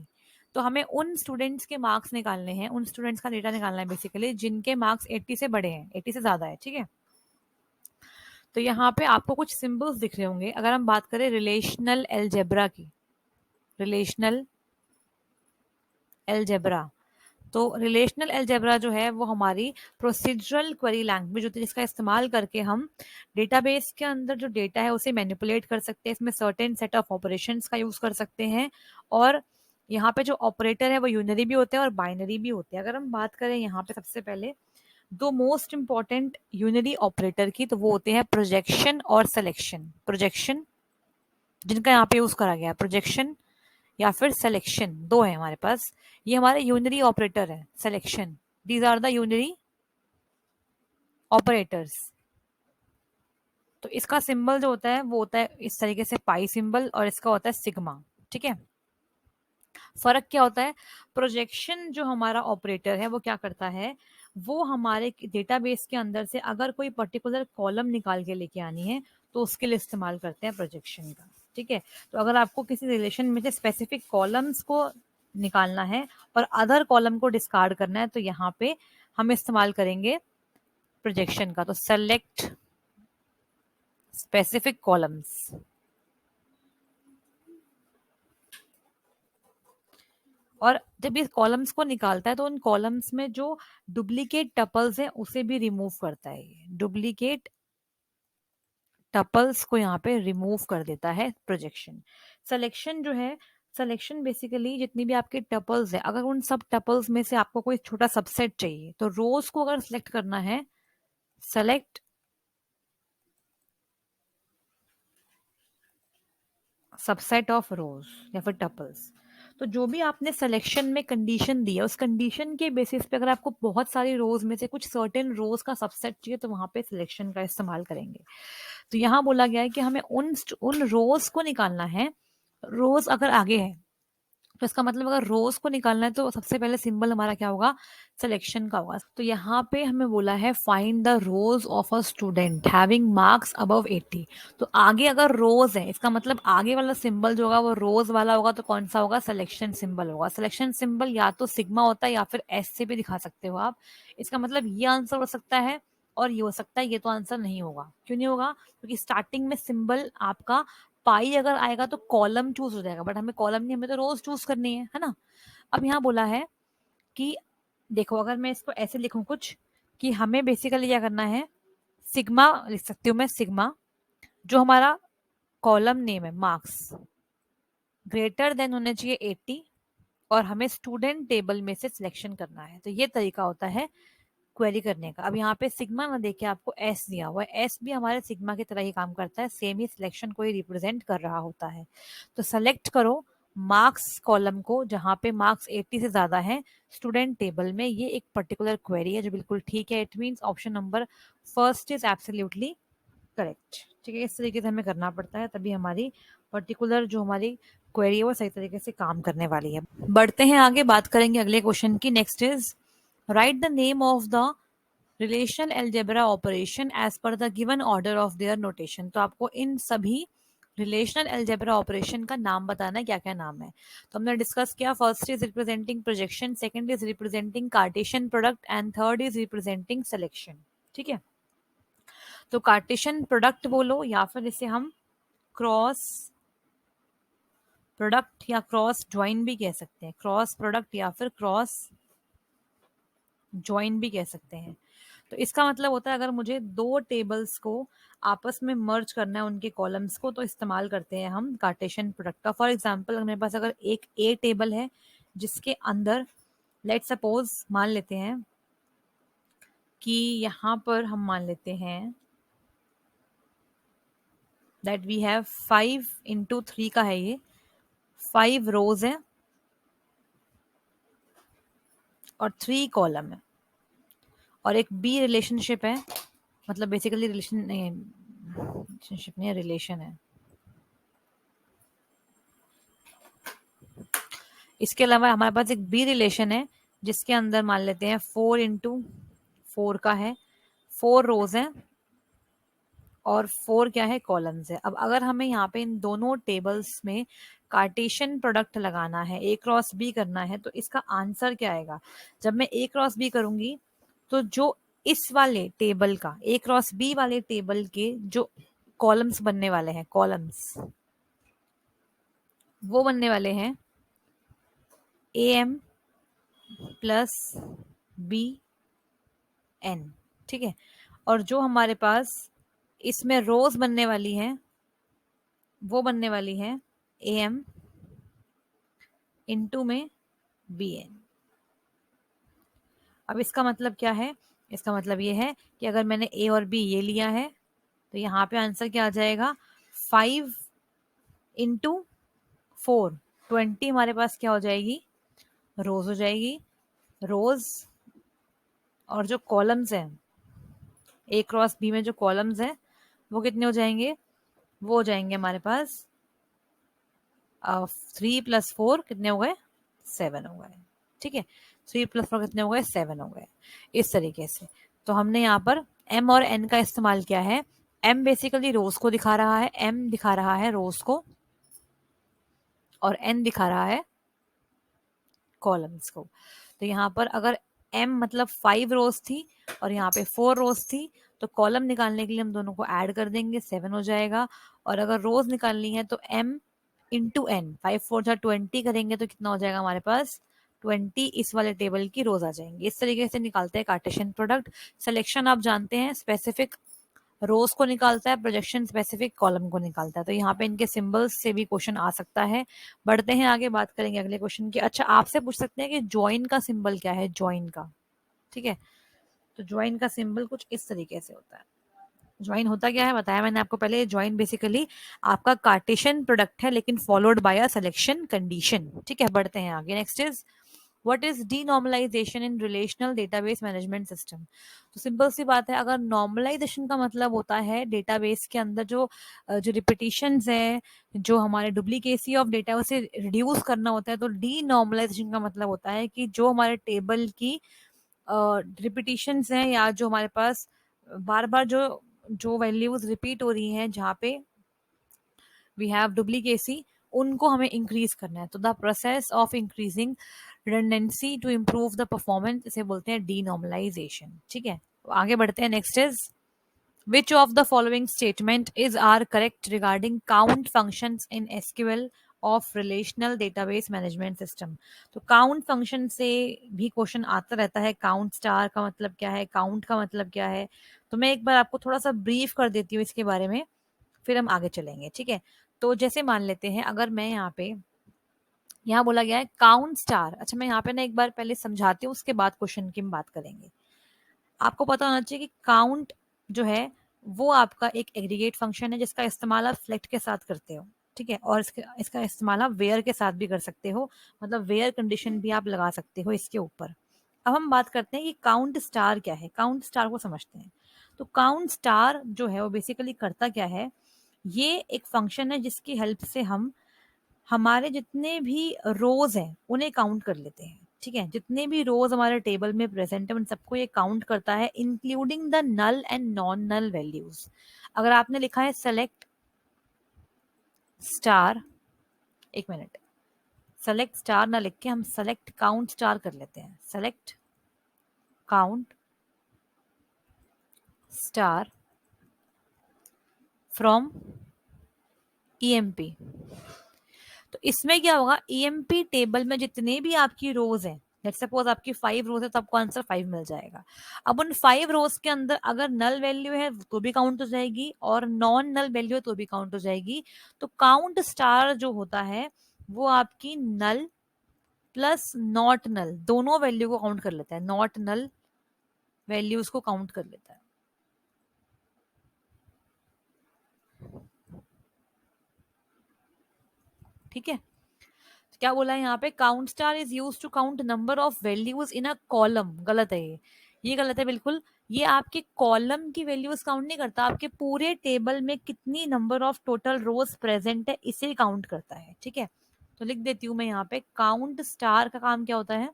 तो हमें उन स्टूडेंट्स के मार्क्स निकालने हैं, उन स्टूडेंट्स का डेटा निकालना है बेसिकली जिनके मार्क्स 80 से बड़े हैं, 80 से ज्यादा है, ठीक है। तो यहाँ पे आपको कुछ सिंबल्स दिख रहे होंगे। अगर हम बात करें रिलेशनल एलजेब्रा की, रिलेशनल एलजेब्रा, तो रिलेशनल एलजेब्रा जो है वो हमारी प्रोसीजरल क्वेरी लैंग्वेज होती है जिसका इस्तेमाल करके हम डेटाबेस के अंदर जो डेटा है उसे मैनिपुलेट कर सकते हैं। इसमें सर्टेन सेट ऑफ ऑपरेशंस का यूज कर सकते हैं और यहाँ पे जो ऑपरेटर है वो यूनरी भी होते हैं और बाइनरी भी होते हैं। अगर हम बात करें यहाँ पे सबसे पहले दो मोस्ट इंपॉर्टेंट यूनरी ऑपरेटर की, तो वो होते हैं प्रोजेक्शन और सिलेक्शन। प्रोजेक्शन जिनका यहाँ पे यूज करा गया है, प्रोजेक्शन या फिर सिलेक्शन, दो है हमारे पास। ये हमारे यूनरी ऑपरेटर है, selection. These are the unary operators. तो इसका सिंबल जो होता है वो होता है इस तरीके से पाई सिंबल, और इसका होता है सिग्मा, ठीक है। फर्क क्या होता है, प्रोजेक्शन जो हमारा ऑपरेटर है वो क्या करता है, वो हमारे डेटाबेस के अंदर से अगर कोई पर्टिकुलर कॉलम निकाल के लेके आनी है तो उसके लिए इस्तेमाल करते हैं प्रोजेक्शन का, ठीक है। तो अगर आपको किसी रिलेशन में से स्पेसिफिक कॉलम्स को निकालना है और अदर कॉलम को डिस्कार्ड करना है तो यहाँ पे हम इस्तेमाल करेंगे प्रोजेक्शन का। तो सेलेक्ट स्पेसिफिक कॉलम्स, और जब ये कॉलम्स को निकालता है तो उन कॉलम्स में जो डुप्लीकेट टपल्स हैं उसे भी रिमूव करता है। ये डुप्लीकेट टपल्स को यहाँ पे रिमूव कर देता है प्रोजेक्शन। सिलेक्शन जो है, सिलेक्शन बेसिकली जितनी भी आपके टपल्स है, अगर उन सब टपल्स में से आपको कोई छोटा सबसेट चाहिए तो रोज को अगर सिलेक्ट करना है, सेलेक्ट सबसेट ऑफ रोज या फिर टपल्स। तो जो भी आपने सिलेक्शन में कंडीशन दी है उस कंडीशन के बेसिस पे अगर आपको बहुत सारी रोज में से कुछ सर्टेन रोज का सबसेट चाहिए तो वहां पे सिलेक्शन का इस्तेमाल करेंगे। तो यहाँ बोला गया है कि हमें उन रोज को निकालना है। रोज अगर आगे है तो इसका मतलब अगर रोज को निकालना है तो सबसे पहले सिंबल हमारा क्या होगा, सिलेक्शन का होगा। तो यहाँ पे हमें बोला है find the rose of a student having marks above 80। तो आगे अगर रोज है, इसका मतलब आगे वाला सिंबल जो होगा वो रोज वाला होगा, तो कौन सा होगा, सिलेक्शन सिंबल होगा। सिलेक्शन सिंबल या तो सिग्मा होता है या फिर एस से भी दिखा सकते हो आप। इसका मतलब ये आंसर हो सकता है और ये हो सकता है, ये तो आंसर नहीं होगा। क्यों नहीं होगा, क्योंकि स्टार्टिंग में सिंबल आपका पाई अगर आएगा तो कॉलम चूज हो जाएगा, बट हमें कॉलम नहीं, हमें तो रोज चूज करनी है ना। अब यहाँ बोला है कि देखो, अगर मैं इसको ऐसे लिखूं कुछ, कि हमें बेसिकली क्या करना है, सिग्मा लिख सकती हूँ मैं, सिग्मा जो हमारा कॉलम नेम है मार्क्स ग्रेटर देन होने चाहिए 80, और हमें स्टूडेंट टेबल में से सिलेक्शन करना है। तो ये तरीका होता है क्वेरी करने का। अब यहाँ पे सिग्मा ना देके आपको एस दिया हुआ है, एस भी हमारे सिग्मा की तरह ही काम करता है, सेम ही सिलेक्शन को ही रिप्रेजेंट कर रहा होता है। तो सेलेक्ट करो मार्क्स कॉलम को जहाँ पे मार्क्स 80 से ज्यादा है स्टूडेंट टेबल में। ये एक पर्टिकुलर क्वेरी है जो बिल्कुल ठीक है। It means option number first is absolutely correct. ठीक है, इस तरीके से हमें करना पड़ता है, तभी हमारी पर्टिकुलर जो हमारी क्वेरी है वो सही तरीके से काम करने वाली है। बढ़ते हैं आगे, बात करेंगे अगले क्वेश्चन की। Next is write the name of the relational algebra operation as per the given order of their notation. तो आपको इन सभी रिलेशनल अलजेब्रा ऑपरेशन का नाम बताना है, क्या क्या नाम है। तो हमने डिस्कस किया, first is representing projection, second is representing Cartesian product and third is representing selection. ठीक है, तो कार्टेशियन प्रोडक्ट बोलो या फिर इसे हम क्रॉस प्रोडक्ट या क्रॉस ज्वाइन भी कह सकते हैं, क्रॉस प्रोडक्ट या फिर क्रॉस ज्वाइन भी कह सकते हैं। तो इसका मतलब होता है अगर मुझे दो टेबल्स को आपस में मर्ज करना है उनके कॉलम्स को, तो इस्तेमाल करते हैं हम कार्टेशियन प्रोडक्ट का। फॉर एग्जांपल मेरे पास अगर एक ए टेबल है जिसके अंदर लेट सपोज मान लेते हैं कि यहाँ पर हम मान लेते हैं दैट वी हैव 5 × 3 का है, ये 5 रोज है और 3 कॉलम है, और एक बी रिलेशनशिप है, मतलब बेसिकली रिलेशन नहीं है, रिलेशनशिप नहीं है, रिलेशन है। इसके अलावा हमारे पास एक बी रिलेशन है जिसके अंदर मान लेते हैं 4 × 4 का है, 4 रोज है और 4 क्या है, कॉलम्स है। अब अगर हमें यहाँ पे इन दोनों टेबल्स में कार्टेशियन प्रोडक्ट लगाना है, ए क्रॉस बी करना है, तो इसका आंसर क्या आएगा। जब मैं ए क्रॉस बी करूंगी तो जो इस वाले टेबल का, ए क्रॉस बी वाले टेबल के जो कॉलम्स बनने वाले हैं, कॉलम्स वो बनने वाले हैं A M plus B N. ठीक है, और जो हमारे पास इसमें रोज बनने वाली है वो बनने वाली है ए एम इंटू में बी एन। अब इसका मतलब क्या है, इसका मतलब ये है कि अगर मैंने ए और बी ये लिया है तो यहाँ पे आंसर क्या आ जाएगा, 5 × 4 20 हमारे पास क्या हो जाएगी, रोज हो जाएगी। रोज और जो कॉलम्स हैं ए क्रॉस बी में जो कॉलम्स हैं वो कितने हो जाएंगे, वो हो जाएंगे हमारे पास 3 + 4 कितने हो गए, 7 हो गए। ठीक है, 3 + 4 कितने हो गए, 7 हो गए। इस तरीके से तो हमने यहाँ पर m और n का इस्तेमाल किया है। m बेसिकली रोज को दिखा रहा है, m दिखा रहा है रोज को, और n दिखा रहा है कॉलम्स को। तो यहाँ पर अगर m मतलब 5 रोज थी और यहाँ पे 4 रोज थी, तो कॉलम निकालने के लिए हम दोनों को ऐड कर देंगे, 7 हो जाएगा। और अगर रोज निकालनी है तो m इंटू एन, 5 × 4 = 20 करेंगे तो कितना हो जाएगा हमारे पास, 20 इस वाले टेबल की रोज आ जाएंगी। इस तरीके से निकालते हैं कार्टेशियन प्रोडक्ट। सिलेक्शन आप जानते हैं स्पेसिफिक रोज को निकालता है, प्रोजेक्शन स्पेसिफिक कॉलम को निकालता है। तो यहाँ पे इनके सिंबल्स से भी क्वेश्चन आ सकता है। बढ़ते हैं आगे, बात करेंगे अगले क्वेश्चन की। अच्छा, आपसे पूछ सकते हैं कि ज्वाइन का सिंबल क्या है, ज्वाइन का। ठीक है, तो ज्वाइन का सिंबल कुछ इस तरीके से होता है। ज्वाइन होता क्या है बताया मैंने आपको पहले। ज्वाइन बेसिकली आपका कार्टेशियन प्रोडक्ट है लेकिन followed by a selection condition. ठीक है, बढ़ते हैं आगे। Next is what is denormalisation in relational database management system? तो सिंपल सी बात है, अगर नॉर्मलाइजेशन का मतलब होता है डेटाबेस के अंदर जो रिपीटिशंस है, जो हमारे डुप्लीकेसी ऑफ डेटा उसे रिड्यूस करना होता है, तो डीनॉर्मलाइजेशन का मतलब होता है कि जो हमारे टेबल की रिपीटिशंस हैं या जो हमारे पास बार बार जो जो वैल्यूज रिपीट हो रही हैं, जहाँ पे वी हैव डुप्लीकेसी, उनको हमें इंक्रीज करना है। तो the process of increasing redundancy to improve the performance, इसे बोलते हैं डीनॉर्मलाइजेशन। ठीक है, आगे बढ़ते हैं। Next is which of the following statement is are correct regarding count functions in SQL of relational database management system? तो count function से भी क्वेश्चन आता रहता है। count star का मतलब क्या है, count का मतलब क्या है, तो मैं एक बार आपको थोड़ा सा ब्रीफ कर देती हूँ इसके बारे में, फिर हम आगे चलेंगे। ठीक है, तो जैसे मान लेते हैं, अगर मैं यहाँ बोला गया है काउंट स्टार। अच्छा, मैं यहाँ पे ना एक बार पहले समझाती हूँ, उसके बाद क्वेश्चन की हम बात करेंगे। आपको पता होना चाहिए कि काउंट जो है वो आपका एक एग्रीगेट फंक्शन है, जिसका इस्तेमाल आप फ्लेक्ट के साथ करते हो। ठीक है, और इसका इस्तेमाल आप वेयर के साथ भी कर सकते हो, मतलब वेयर कंडीशन भी आप लगा सकते हो इसके ऊपर। अब हम बात करते हैं कि काउंट स्टार क्या है। काउंट स्टार को समझते हैं। तो काउंट स्टार जो है वो बेसिकली करता क्या है, ये एक फंक्शन है जिसकी हेल्प से हम हमारे जितने भी रोज हैं उन्हें काउंट कर लेते हैं। ठीक है, जितने भी रोज हमारे टेबल में प्रेजेंट है उन सबको ये काउंट करता है, including the null and non null values. अगर आपने लिखा है सेलेक्ट स्टार, एक मिनट, सेलेक्ट स्टार ना लिख के हम सेलेक्ट काउंट स्टार कर लेते हैं। Select count star from EMP. तो इसमें क्या होगा, ईएमपी टेबल में जितने भी आपकी रोज हैं, लेट्स सपोज आपकी 5 रोज है, तो आपको आंसर 5 मिल जाएगा। अब उन 5 रोज के अंदर अगर नल वैल्यू है तो भी काउंट हो जाएगी, और नॉन नल वैल्यू है तो भी काउंट हो जाएगी। तो काउंट स्टार जो होता है वो आपकी नल प्लस नॉट नल दोनों वैल्यू को काउंट कर लेता है, नॉट नल वैल्यूज को काउंट कर लेता है। ठीक है, क्या बोला है यहाँ पे, count star is use to count number of values in a column. गलत है ये गलत है बिल्कुल। ये आपके कॉलम की वैल्यूज काउंट नहीं करता, आपके पूरे टेबल में कितनी number of total rows present है इसे काउंट करता है। ठीक है, तो लिख देती हूं मैं यहाँ पे, काउंट स्टार का काम क्या होता है,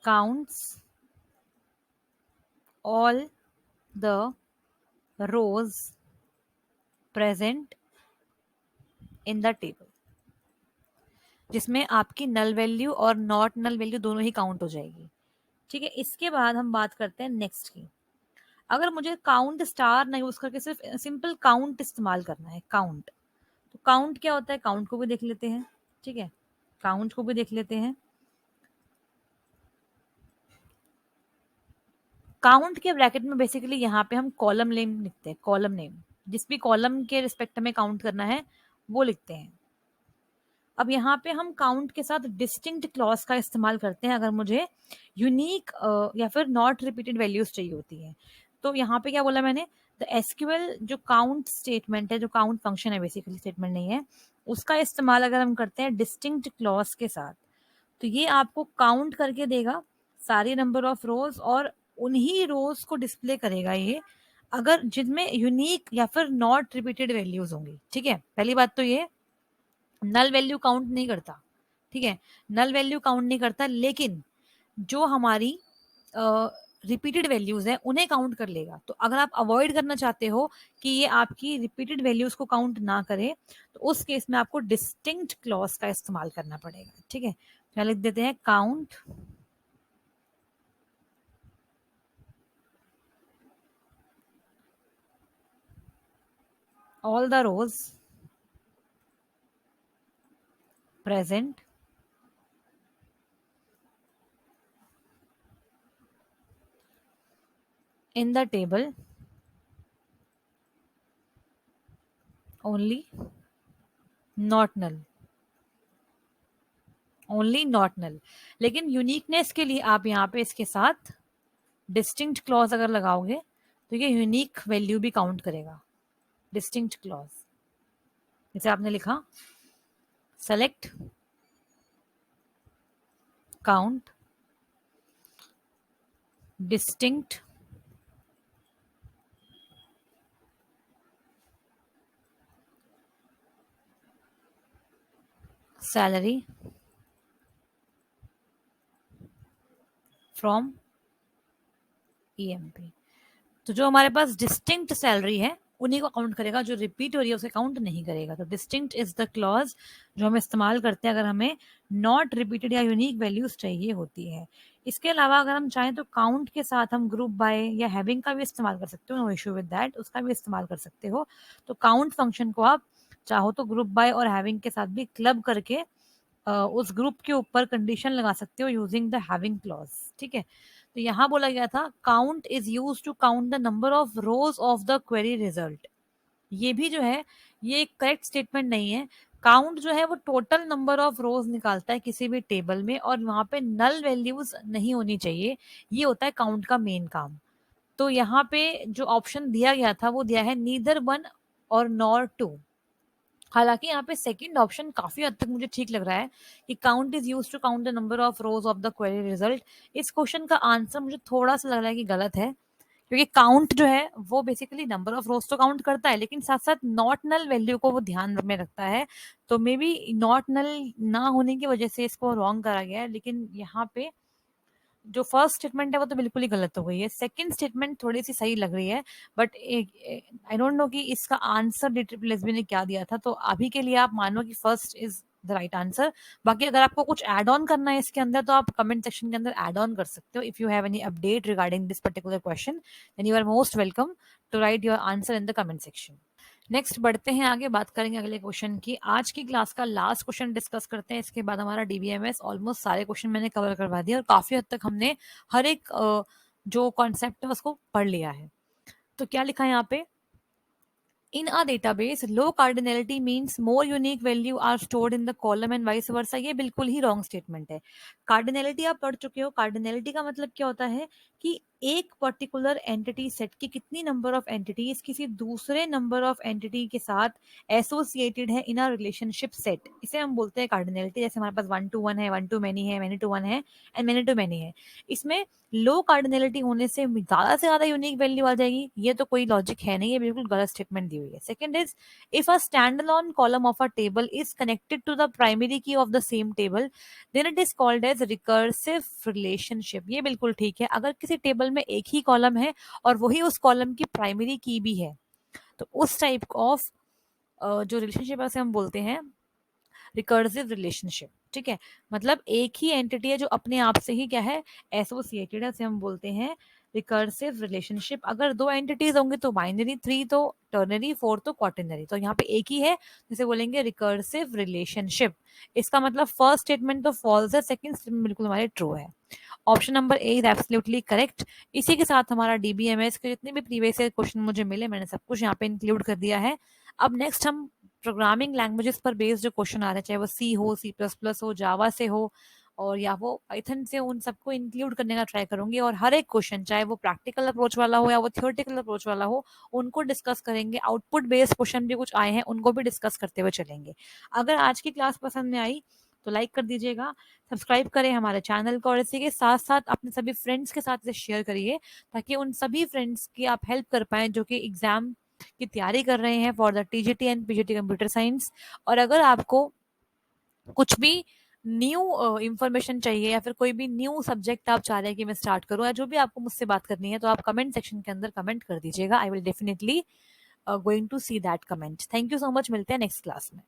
counts all the rows present in the table, जिसमें आपकी नल वैल्यू और नॉट नल वैल्यू दोनों ही काउंट हो जाएगी। ठीक है, इसके बाद हम बात करते हैं नेक्स्ट की। अगर मुझे काउंट स्टार ना यूज करके सिर्फ सिंपल काउंट इस्तेमाल करना है, काउंट, तो काउंट क्या होता है, काउंट को भी देख लेते हैं। ठीक है, काउंट को भी देख लेते हैं। काउंट के ब्रैकेट में बेसिकली यहाँ पे हम कॉलम नेम लिखते हैं, कॉलम नेम, जिस भी कॉलम के रिस्पेक्ट में काउंट करना है वो लिखते हैं। अब यहाँ पे हम काउंट के साथ डिस्टिंक्ट क्लॉज का इस्तेमाल करते हैं अगर मुझे यूनिक या फिर नॉट रिपीटेड वैल्यूज चाहिए होती है। तो यहाँ पे क्या बोला मैंने, द एसक्यूएल जो काउंट स्टेटमेंट है, जो काउंट फंक्शन है, बेसिकली स्टेटमेंट नहीं है, उसका इस्तेमाल अगर हम करते हैं डिस्टिंक्ट क्लॉज के साथ, तो ये आपको काउंट करके देगा सारी नंबर ऑफ रोज, और उन्हीं रोज को डिस्प्ले करेगा ये अगर जिनमें यूनिक या फिर नॉट रिपीटेड वैल्यूज होंगी। ठीक है, पहली बात तो ये नल वैल्यू काउंट नहीं करता। ठीक है, नल वैल्यू काउंट नहीं करता, लेकिन जो हमारी रिपीटेड वैल्यूज है उन्हें काउंट कर लेगा। तो अगर आप अवॉइड करना चाहते हो कि ये आपकी रिपीटेड वैल्यूज को काउंट ना करे, तो उस केस में आपको डिस्टिंक्ट क्लॉज का इस्तेमाल करना पड़ेगा। ठीक है, क्या लिख देते हैं, count all the rows present in the table only not null, only not null. लेकिन यूनिकनेस के लिए आप यहाँ पे इसके साथ डिस्टिंक्ट क्लॉज अगर लगाओगे तो ये यूनिक वैल्यू भी काउंट करेगा। डिस्टिंक्ट क्लॉज, जैसे आपने लिखा select, count, distinct, salary from EMP। तो जो हमारे पास डिस्टिंक्ट सैलरी है उन्हीं को काउंट करेगा, जो रिपीट हो रही है उसे काउंट नहीं करेगा। तो डिस्टिंक्ट इज द क्लॉज जो हम इस्तेमाल करते हैं अगर हमें नॉट रिपीटेड या यूनिक वैल्यूज चाहिए होती है। इसके अलावा अगर हम चाहें तो काउंट के साथ हम ग्रुप बाय या हैविंग का भी इस्तेमाल कर सकते हो, नो इशू विद दैट, उसका भी इस्तेमाल कर सकते हो। तो काउंट फंक्शन को आप चाहो तो ग्रुप बाय और हैविंग के साथ भी क्लब करके उस ग्रुप के ऊपर कंडीशन लगा सकते हो यूजिंग द हैविंग क्लॉज। ठीक है, तो यहाँ बोला गया था count is use to count the number of rows of the query result. ये भी जो है ये एक करेक्ट स्टेटमेंट नहीं है। काउंट जो है वो टोटल नंबर ऑफ रोज निकालता है किसी भी टेबल में, और वहां पे नल वैल्यूज नहीं होनी चाहिए। ये होता है काउंट का मेन काम। तो यहाँ पे जो ऑप्शन दिया गया था वो दिया है नीदर वन और नॉर टू। हालांकि यहाँ पे सेकंड ऑप्शन काफी हद तक मुझे ठीक लग रहा है कि count is use to count the number of rows of the query result. इस क्वेश्चन का आंसर मुझे थोड़ा सा लग रहा है कि गलत है, क्योंकि काउंट जो है वो बेसिकली नंबर ऑफ रोज तो काउंट करता है लेकिन साथ साथ नॉट नल वैल्यू को वो ध्यान में रखता है। तो मे बी नॉट नल ना होने की वजह से इसको रॉन्ग करा गया है। लेकिन यहाँ पे जो फर्स्ट स्टेटमेंट है वो तो बिल्कुल ही गलत हो गई है, सेकंड स्टेटमेंट थोड़ी सी सही लग रही है। बट आई डोंट नो कि इसका आंसर DSSB ने क्या दिया था, तो अभी के लिए आप मानो कि first is the right answer. बाकी अगर आपको कुछ ऐड ऑन करना है इसके अंदर तो आप कमेंट सेक्शन के अंदर ऐड ऑन कर सकते हो। If you have any update regarding this particular question then you are most welcome to write your answer in the comment section. Next बढ़ते हैं आगे, बात करेंगे अगले क्वेश्चन की। आज की क्लास का लास्ट क्वेश्चन डिस्कस करते हैं, इसके बाद हमारा DBMS ऑलमोस्ट सारे क्वेश्चन मैंने कवर करवा दिया और काफी हद तक हमने हर एक जो कॉन्सेप्ट है उसको पढ़ लिया है। तो क्या लिखा है यहाँ पे, in a database low cardinality means more unique value are stored in the column and vice versa। ये बिल्कुल ही रॉन्ग स्टेटमेंट है। कार्डिनलिटी आप पढ़ चुके हो, कार्डिनलिटी का मतलब क्या होता है कि एक पर्टिकुलर एंटिटी सेट की कितनी नंबर ऑफ एंटिटीज किसी दूसरे नंबर ऑफ एंटिटी के साथ एसोसिएटेड है इन अ रिलेशनशिप सेट, इसे हम बोलते हैं कार्डिनलिटी। जैसे हमारे पास 1 to 1 है, 1 to many है, many to 1 है एंड many to many है। इसमें लो कार्डिनलिटी होने से ज्यादा यूनिक वैल्यू आ जाएगी, ये तो कोई लॉजिक है नहीं, ये बिल्कुल गलत स्टेटमेंट दी हुई है। Second is if a stand alone column of a table is connected to the primary key of the same table then it is called as recursive relationship. ये बिल्कुल ठीक है, अगर किसी टेबल में एक ही कॉलम है और वही उस कॉलम की प्राइमरी की भी है तो उस टाइप ऑफ जो रिलेशनशिप है उसे हम बोलते हैं रिकर्सिव रिलेशनशिप। ठीक है, मतलब एक ही एंटिटी है जो अपने आप से ही क्या है एसोसिएटेड है, उसे हम बोलते हैं रिकर्सिव रिलेशनशिप। अगर दो एंटिटीज होंगे तो बाइनरी, थ्री तो टर्नरी, फोर तो क्वार्टनरी। तो यहाँ पे एक ही है जिसे बोलेंगे रिकर्सिव रिलेशनशिप। इसका मतलब फर्स्ट स्टेटमेंट तो फॉल्स है, सेकंड स्टेटमेंट बिल्कुल हमारे ट्रू है। Option number A is absolutely correct. इसी के साथ हमारा DBMS के जितने भी प्रीवियस क्वेश्चन मुझे मिले मैंने सब कुछ यहाँ पे इंक्लूड कर दिया है। अब नेक्स्ट हम प्रोग्रामिंग लैंग्वेजेस पर बेस्ड जो क्वेश्चन आ रहे हैं, चाहे वो सी हो, C++ हो, जावा से हो और या वो पाइथन से, उन सबको इंक्लूड करने का ट्राई करूंगी। और हर एक क्वेश्चन चाहे वो प्रैक्टिकल अप्रोच वाला हो या वो थियोरेटिकल अप्रोच वाला हो उनको डिस्कस करेंगे। आउटपुट बेस्ड क्वेश्चन भी कुछ आए हैं उनको भी डिस्कस करते हुए चलेंगे। अगर आज की क्लास पसंद में आई तो लाइक कर दीजिएगा, सब्सक्राइब करें हमारे चैनल को और इसी के साथ साथ अपने सभी फ्रेंड्स के साथ इसे शेयर करिए ताकि उन सभी फ्रेंड्स की आप हेल्प कर पाएं जो कि एग्जाम की तैयारी कर रहे हैं for the TGT and PGT computer science. और अगर आपको कुछ भी न्यू इंफॉर्मेशन चाहिए या फिर कोई भी न्यू सब्जेक्ट आप चाह रहे हैं कि मैं स्टार्ट करूं या जो भी आपको मुझसे बात करनी है तो आप कमेंट सेक्शन के अंदर कमेंट कर दीजिएगा। I will definitely going to see that comment. Thank you so much, मिलते हैं नेक्स्ट क्लास में।